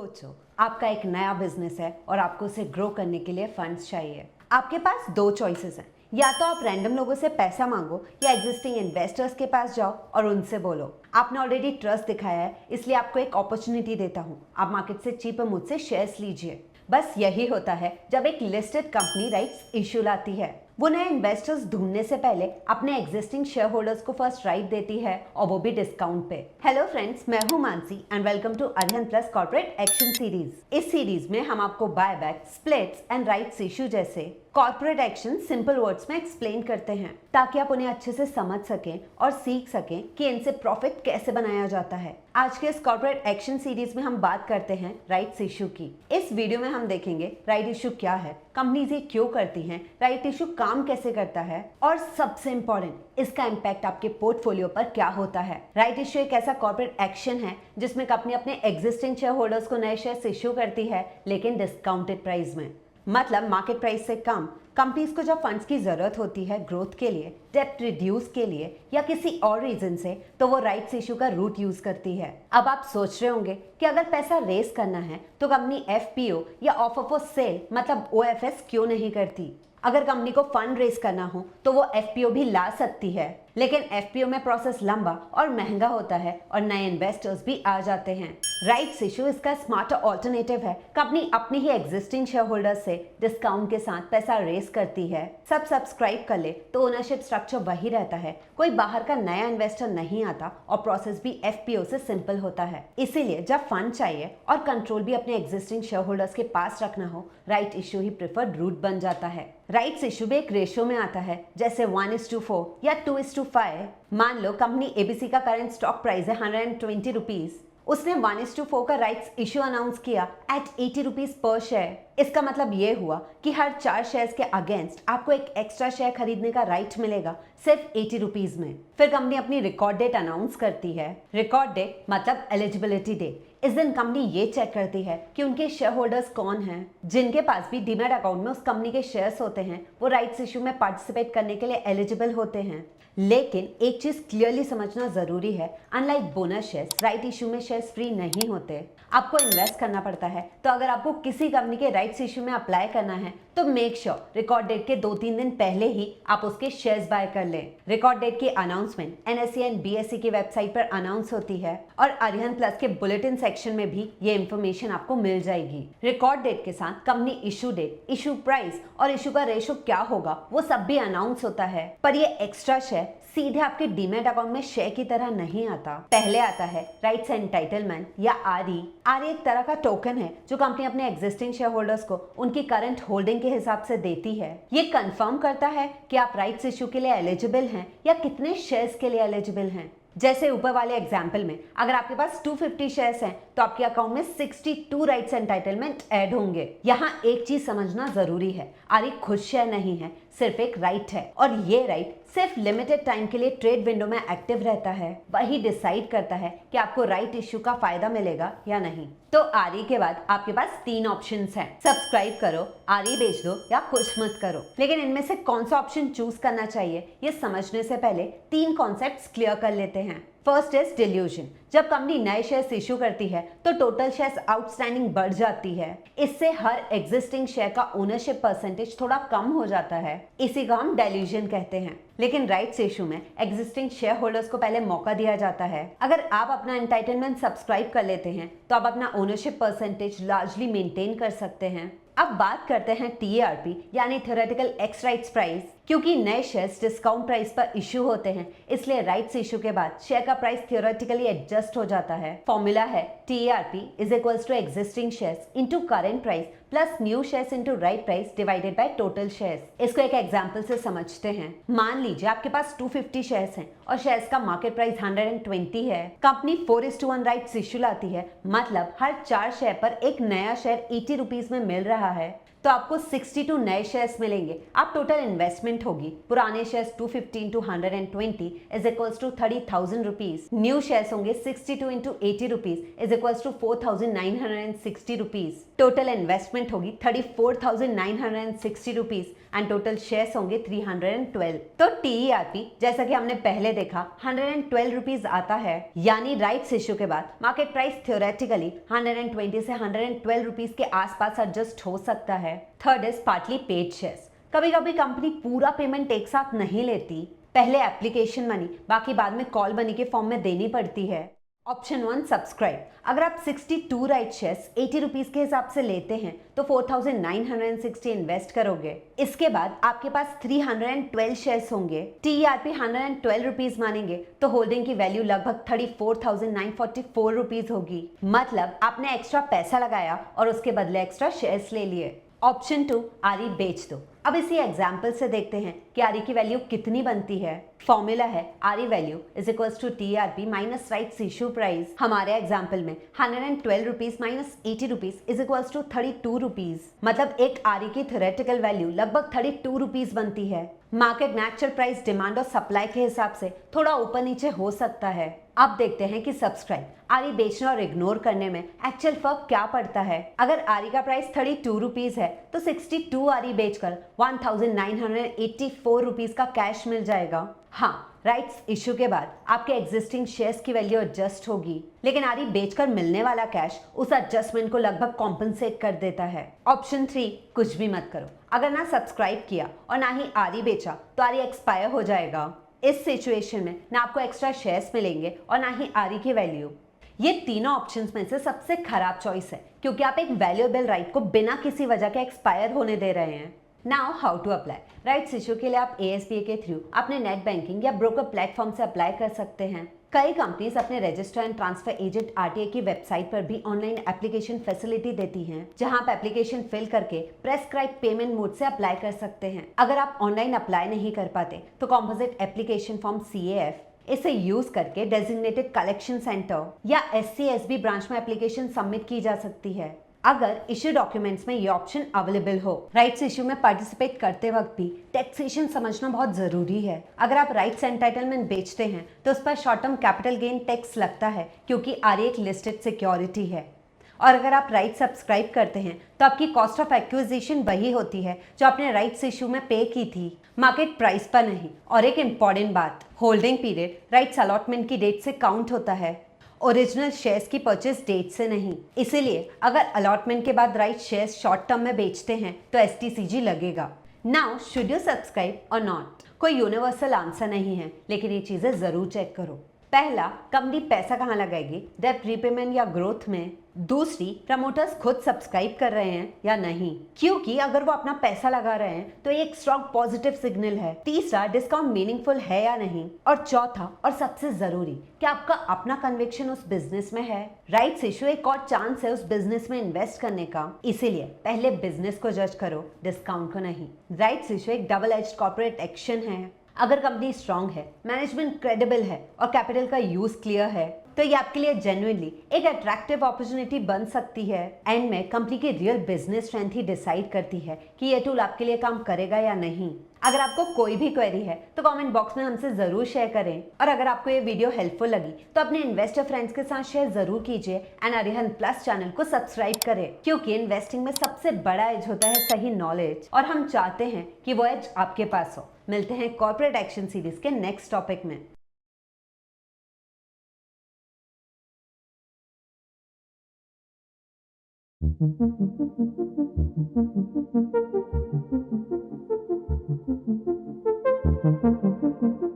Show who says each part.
Speaker 1: सोचो, आपका एक नया बिजनेस है और आपको उसे ग्रो करने के लिए फंड्स चाहिए। आपके पास दो चॉइसेस हैं, या तो आप रैंडम लोगों से पैसा मांगो या एग्जिस्टिंग इन्वेस्टर्स के पास जाओ और उनसे बोलो आपने ऑलरेडी ट्रस्ट दिखाया है, इसलिए आपको एक अपॉर्चुनिटी देता हूँ, आप मार्केट से चीप है, मुझसे शेयर्स लीजिए। बस यही होता है जब एक लिस्टेड कंपनी राइट्स इशू लाती है। वो नए इन्वेस्टर्स ढूंढने से पहले अपने एग्जिस्टिंग शेयर होल्डर्स को फर्स्ट राइट देती है, और वो भी डिस्काउंट पे। हेलो फ्रेंड्स, मैं हूं Mansi and welcome to Arihant plus corporate action series. इस सीरीज में हम आपको buy back, splits and rights issue जैसे कॉर्पोरेट एक्शन सिंपल वर्ड्स में एक्सप्लेन करते हैं, ताकि आप उन्हें अच्छे से समझ सकें और सीख सकें कि इनसे प्रॉफिट कैसे बनाया जाता है। आज के इस कॉर्पोरेट एक्शन सीरीज में हम बात करते हैं राइट्स इशू की। इस वीडियो में हम देखेंगे राइट इशू क्या है, कंपनीज ये क्यों करती हैं, राइट इशू काम कैसे करता है, और सबसे इंपॉर्टेंट इसका इम्पैक्ट आपके पोर्टफोलियो पर क्या होता है। राइट इशू एक ऐसा कॉर्पोरेट एक्शन है जिसमें कंपनी अपने एग्जिस्टिंग शेयर होल्डर्स को नए शेयर्स इशू करती है, लेकिन डिस्काउंटेड प्राइस में। मतलब मार्केट प्राइस से कम। कंपनीज को जब फंड्स की जरूरत होती है ग्रोथ के लिए, डेप्ट रिड्यूस के लिए या किसी और रीजन से, तो वो राइट्स इशू का रूट यूज करती है। अब आप सोच रहे होंगे कि अगर पैसा रेस करना है तो कंपनी एफपीओ या ऑफर फॉर सेल मतलब ओएफएस क्यों नहीं करती। अगर कंपनी को फंड रेस करना हो तो वो एफपीओ भी ला सकती है, लेकिन एफपीओ में प्रोसेस लंबा और महंगा होता है और नए इन्वेस्टर्स भी आ जाते हैं। राइट्स इशू इसका स्मार्टर ऑल्टरनेटिव है। कंपनी अपनी ही एग्जिस्टिंग शेयर होल्डर्स से डिस्काउंट के साथ पैसा रेस करती है। सब सब्सक्राइब कर ले तो ओनरशिप स्ट्रक्चर वही रहता है, कोई बाहर का नया इन्वेस्टर नहीं आता और प्रोसेस भी एफपीओ से सिंपल होता है। इसीलिए जब फंड चाहिए और कंट्रोल भी अपने एग्जिस्टिंग शेयर होल्डर्स के पास रखना हो, राइट इशू ही प्रेफर्ड रूट बन जाता है। राइट्स इशू भी एक रेशियो में आता है, जैसे 1:4 या 2:5। मान लो कंपनी एबीसी का करंट स्टॉक प्राइस है 120 रुपीज, उसने 1:4 का राइट्स इशू अनाउंस किया एट 80 रुपीज पर शेयर। इसका मतलब ये हुआ कि हर 4 शेयर्स के अगेंस्ट आपको एक एक्स्ट्रा शेयर खरीदने का राइट मिलेगा, सिर्फ 80 रुपीज में। फिर कंपनी अपनी रिकॉर्ड डेट अनाउंस करती है। रिकॉर्ड डेट मतलब एलिजिबिलिटी डे। इस दिन कंपनी ये चेक करती है कि उनके शेयर होल्डर्स कौन हैं। जिनके पास भी डीमैट अकाउंट में उस कंपनी के शेयर्स होते हैं, वो राइट्स इशू में पार्टिसिपेट करने के लिए एलिजिबल होते हैं। लेकिन एक चीज क्लियरली समझना जरूरी है, unlike bonus shares, right issue में शेयर्स फ्री नहीं होते, आपको इन्वेस्ट करना पड़ता है। तो अगर आपको किसी कंपनी के राइट्स इशू में अप्लाई करना है तो मेक श्योर रिकॉर्ड डेट के 2-3 दिन पहले ही आप उसके शेयर्स बाय कर लें। रिकॉर्ड डेट की अनाउंसमेंट एनएसई एंड बीएसई की वेबसाइट पर अनाउंस होती है और अरिहंत प्लस के बुलेटिन सेक्शन में भी ये इन्फॉर्मेशन आपको मिल जाएगी। रिकॉर्ड डेट के साथ company issue date, issue price और इशू का रेशो क्या होगा वो सब भी अनाउंस होता है। पर ये एक्स्ट्रा शेयर सीधे आपके डीमैट अकाउंट में शेयर की तरह नहीं आता। पहले आता है राइट्स एंटाइटलमेंट या आरई। आरई एक तरह का टोकन है जो कंपनी अपने एग्जिस्टिंग शेयर होल्डर्स को उनकी करंट होल्डिंग के हिसाब से देती है। ये कंफर्म करता है कि आप राइट्स इशू के लिए एलिजिबल हैं या कितने शेयर्स के लिए एलिजिबल हैं। जैसे ऊपर वाले एग्जाम्पल में अगर आपके पास 250 शेयर्स हैं तो आपके अकाउंट में 62 राइट्स एंटाइटलमेंट ऐड होंगे। यहाँ एक चीज समझना जरूरी है, आरई खुद शेयर नहीं है, सिर्फ एक राइट है, और ये राइट सिर्फ लिमिटेड टाइम के लिए ट्रेड विंडो में एक्टिव रहता है। वही डिसाइड करता है कि आपको राइट इश्यू का फायदा मिलेगा या नहीं। तो आरई के बाद आपके पास 3 ऑप्शंस हैं, सब्सक्राइब करो, आरई बेच दो या कुछ मत करो। लेकिन इनमें से कौन सा ऑप्शन चूज करना चाहिए ये समझने से पहले 3 कॉन्सेप्ट्स क्लियर कर लेते हैं। First is delusion. जब कंपनी नए शेयर्स इशू करती है तो टोटल शेयर्स आउटस्टैंडिंग बढ़ जाती है। इससे हर एग्जिस्टिंग शेयर का ओनरशिप परसेंटेज थोड़ा कम हो जाता है, इसी को हम डिल्यूजन कहते हैं। लेकिन राइट्स इशू में एग्जिस्टिंग शेयर होल्डर्स को पहले मौका दिया जाता है। अगर आप अपना एंटाइटलमेंट सब्सक्राइब कर लेते हैं तो आप अपना ओनरशिप परसेंटेज लार्जली मेंटेन कर सकते हैं। अब बात करते हैं टीआरपी यानी थ्योरेटिकल एक्स राइट्स प्राइस। क्योंकि नए शेयर्स डिस्काउंट प्राइस पर इश्यू होते हैं, इसलिए राइट्स इशू के बाद शेयर का प्राइस थ्योरेटिकली एडजस्ट हो जाता है। फॉर्मूला है TRP is equals to existing shares into current price plus new shares into right price divided by total shares. इसको एक एग्जांपल से समझते हैं। मान लीजिए आपके पास 250 शेयर्स हैं और शेयर्स का मार्केट प्राइस 120 है। कंपनी 4:1 राइट्स इशू लाती है, मतलब हर 4 शेयर पर एक नया शेयर 80 रुपीज में मिल रहा है। तो आपको 62 नए शेयर्स मिलेंगे। आप टोटल इन्वेस्टमेंट होगी पुराने shares 215 to 120 is equals to 30,000 rupees. New shares होंगे 62 into 80 rupees is equals to 4,960 rupees. Total investment होगी 34,960 रुपीज एंड टोटल शेयर्स होंगे 312। तो टीईआरपी जैसा कि हमने पहले देखा 112 रुपीज आता है, यानी राइट्स इश्यू के बाद मार्केट प्राइस थ्योरेटिकली 120 से 112 रुपीज के आसपास एडजस्ट हो सकता है। Third is partly paid shares. कभी कभी कंपनी पूरा पेमेंट एक साथ नहीं लेती, पहले एप्लीकेशन मनी बाकी बाद में कॉल मनी के फॉर्म में देनी पड़ती है। Option 1 subscribe. अगर आप 62 राइट शेयर्स 80 रुपीज के हिसाब से लेते हैं तो 4,960 इन्वेस्ट करोगे। इसके बाद आपके पास 312 शेयर्स होंगे। टीआरपी 112 रुपीज मानेंगे तो होल्डिंग की वैल्यू लगभग 34,944 रुपीज होगी। मतलब आपने एक्स्ट्रा पैसा लगाया और उसके बदले एक्स्ट्रा शेयर्स ले लिए। ऑप्शन 2 आरई बेच दो। अब इसी एग्जाम्पल से देखते हैं कि आरई की वैल्यू कितनी बनती है। फॉर्मूला है RE value is equals to TRP minus rights issue price. हमारे एग्जाम्पल में 112 rupees minus 80 rupees is equals to 32 rupees. मतलब एक आरई की थ्योरेटिकल वैल्यू लगभग 32 रुपीज बनती है। मार्केट में एक्चुअल प्राइस डिमांड और सप्लाई के हिसाब से थोड़ा ऊपर नीचे हो सकता है। अब देखते हैं कि सब्सक्राइब आरई बेचने और इग्नोर करने में एक्चुअल फर्क क्या पड़ता है। अगर आरई का प्राइस 32 रुपीज है तो 62 आरई बेचकर 1,984 रुपीज का कैश मिल जाएगा। हाँ, राइट्स इश्यू के बाद आपके एग्जिस्टिंग शेयर्स की वैल्यू एडजस्ट होगी, लेकिन आरई बेचकर मिलने वाला कैश उस एडजस्टमेंट को लगभग कॉम्पनसेट कर देता है। ऑप्शन 3 कुछ भी मत करो। अगर ना सब्सक्राइब किया और ना ही आरई बेचा तो आरई एक्सपायर हो जाएगा। इस सिचुएशन में ना आपको एक्स्ट्रा शेयर्स मिलेंगे और ना ही आरई की वैल्यू। ये तीनों ऑप्शंस में से सबसे खराब चॉइस है, क्योंकि आप एक वैल्यूएबल राइट को बिना किसी वजह के एक्सपायर होने दे रहे हैं। Now how to apply. Rights issue के लिए आप एएसबीए के थ्रू अपने नेट बैंकिंग या ब्रोकर प्लेटफॉर्म से अप्लाई कर सकते हैं। कई कंपनीज अपने register and transfer agent RTA की वेबसाइट पर भी ऑनलाइन एप्लीकेशन फैसिलिटी देती हैं, जहां आप एप्लीकेशन फिल करके प्रेस्क्राइब पेमेंट मोड से अप्लाई कर सकते हैं। अगर आप ऑनलाइन अप्लाई नहीं कर पाते तो कॉम्पोजिट एप्लीकेशन फॉर्म CAF इसे यूज करके डेजिग्नेटेड कलेक्शन सेंटर या SCSB ब्रांच में एप्लीकेशन सबमिट की जा सकती है, अगर इश्यू डॉक्यूमेंट्स में ये ऑप्शन अवेलेबल हो। राइट्स इश्यू में पार्टिसिपेट करते वक्त भी टैक्सेशन समझना बहुत जरूरी है। अगर आप राइट्स एंटाइटलमेंट बेचते हैं तो उस पर short term capital gain tax लगता है, क्योंकि आरई एक लिस्टेड सिक्योरिटी है। और अगर आप राइट सब्सक्राइब करते हैं तो आपकी कॉस्ट ऑफ एक्विजिशन वही होती है जो आपने राइट्स इश्यू में पे की थी, मार्केट प्राइस पर नहीं। और एक इम्पॉर्टेंट बात, होल्डिंग पीरियड राइट्स अलॉटमेंट की डेट से काउंट होता है, ओरिजिनल शेयर्स की परचेज डेट से नहीं। इसीलिए अगर अलॉटमेंट के बाद राइट शेयर्स शॉर्ट टर्म में बेचते हैं तो STCG लगेगा। नाउ शुड यू सब्सक्राइब और नॉट? कोई यूनिवर्सल आंसर नहीं है, लेकिन ये चीजें जरूर चेक करो। पहला, कंपनी पैसा कहाँ लगाएगी, डेब्ट रीपेमेंट या ग्रोथ में? दूसरी, प्रमोटर्स खुद सब्सक्राइब कर रहे हैं या नहीं, क्योंकि अगर वो अपना पैसा लगा रहे हैं तो ये एक स्ट्रॉन्ग पॉजिटिव सिग्नल है। तीसरा, डिस्काउंट मीनिंगफुल है या नहीं। और चौथा और सबसे जरूरी, कि आपका अपना कन्विक्शन उस बिजनेस में है। राइट्स इशू एक और चांस है उस बिजनेस में इन्वेस्ट करने का, इसीलिए पहले बिजनेस को जज करो, डिस्काउंट को नहीं। राइट्स इशू एक डबल एज्ड कॉर्पोरेट एक्शन है। अगर कंपनी स्ट्रांग है, मैनेजमेंट क्रेडिबल है और कैपिटल का यूज क्लियर है तो ये आपके लिए जेन्युइनली एक अट्रैक्टिव अपॉर्चुनिटी बन सकती है। एंड में कंपनी की रियल बिजनेस स्ट्रेंथ ही डिसाइड करती है कि ये टूल आपके लिए काम करेगा या नहीं। अगर आपको कोई भी क्वेरी है तो कमेंट बॉक्स में हमसे जरूर शेयर करें, और अगर आपको ये वीडियो हेल्पफुल लगी तो अपने इन्वेस्टर फ्रेंड्स के साथ शेयर जरूर कीजिए एंड अरिहंत प्लस चैनल को सब्सक्राइब करें, क्योंकि इन्वेस्टिंग में सबसे बड़ा एज होता है सही नॉलेज, और हम चाहते हैं कि वो एज आपके पास हो। मिलते हैं कॉर्पोरेट एक्शन सीरीज के नेक्स्ट टॉपिक में।